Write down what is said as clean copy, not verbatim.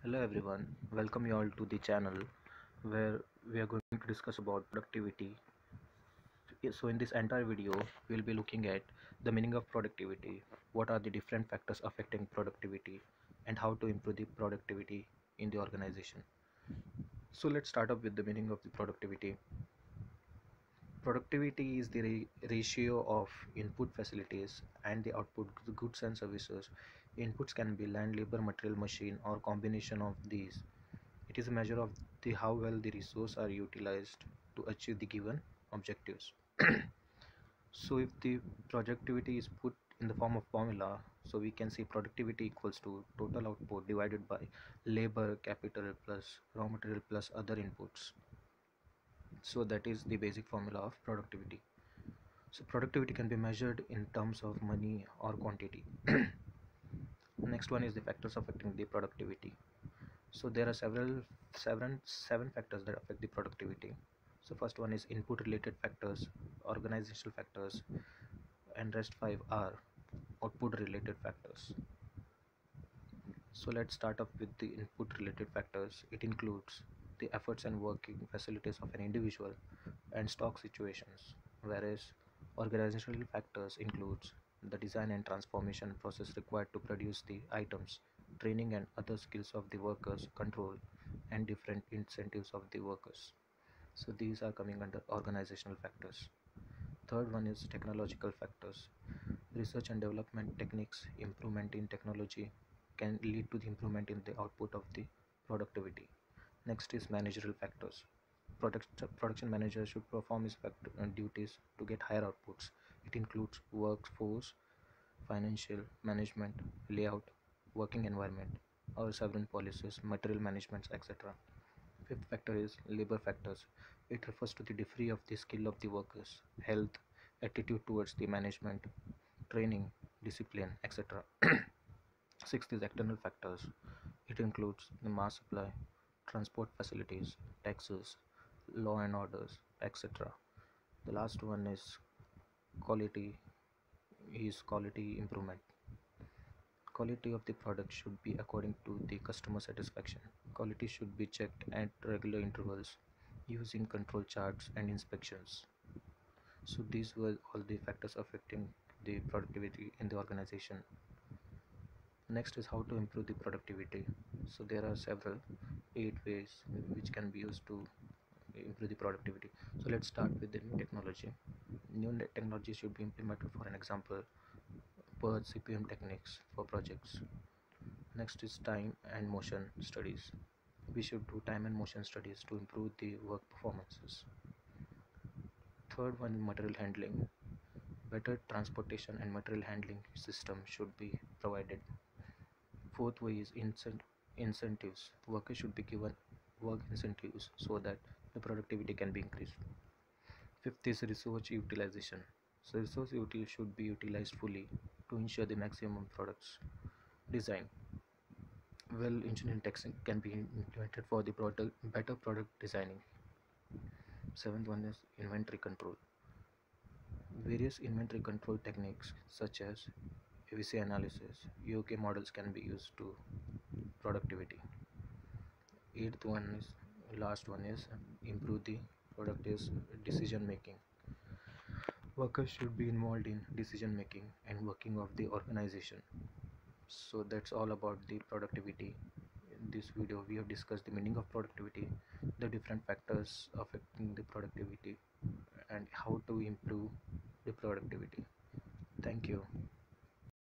Hello everyone, welcome you all to the channel where we are going to discuss about productivity. So in this entire video, we'll be looking at the meaning of productivity, what are the different factors affecting productivity, and how to improve the productivity in the organization. So let's start up with the meaning of the productivity. Productivity is the ratio of input facilities and the output goods and services. Inputs can be land, labor, material, machine, or combination of these. It is a measure of how well the resources are utilized to achieve the given objectives. So if the productivity is put in the form of formula, so we can see productivity equals to total output divided by labor capital plus raw material plus other inputs. So that is the basic formula of productivity. So productivity can be measured in terms of money or quantity. Next one is the factors affecting the productivity. So there are seven factors that affect the productivity. So first one is input related factors, organizational factors, and rest five are output related factors. So let's start up with the input related factors. It includes the efforts and working facilities of an individual and stock situations, whereas organizational factors includes the design and transformation process required to produce the items, training and other skills of the workers, control and different incentives of the workers. So these are coming under organizational factors. Third one is technological factors. Research and development techniques, improvement in technology can lead to the improvement in the output of the productivity. Next is managerial factors. Production manager should perform his duties to get higher outputs. It includes workforce, financial management, layout, working environment, or several policies, material management, etc. Fifth factor is labor factors. It refers to the degree of the skill of the workers, health, attitude towards the management, training, discipline, etc. Sixth is external factors. It includes the mass supply, transport facilities, taxes, law and orders, etc. The last one quality is quality improvement. Quality of the product should be according to the customer satisfaction. Quality should be checked at regular intervals using control charts and inspections. So these were all the factors affecting the productivity in the organization. Next is how to improve the productivity. So there are several 8 ways which can be used to improve the productivity. So let's start with the new technology. New technology should be implemented, for an example, per CPM techniques for projects. Next is time and motion studies. We should do time and motion studies to improve the work performances. Third one is material handling. Better transportation and material handling system should be provided. Fourth way is incentives. Workers should be given work incentives so that the productivity can be increased. Fifth is resource utilization. So resource should be utilized fully to ensure the maximum products. Design. Well, engineering techniques can be implemented for the better product designing. Seventh one is inventory control. Various inventory control techniques such as AVC analysis, UK models can be used to productivity. Eighth one is last one is improve the productive decision making. Workers should be involved in decision making and working of the organization. So that's all about the productivity. In this video we have discussed the meaning of productivity, the different factors affecting the productivity, and how to improve the productivity.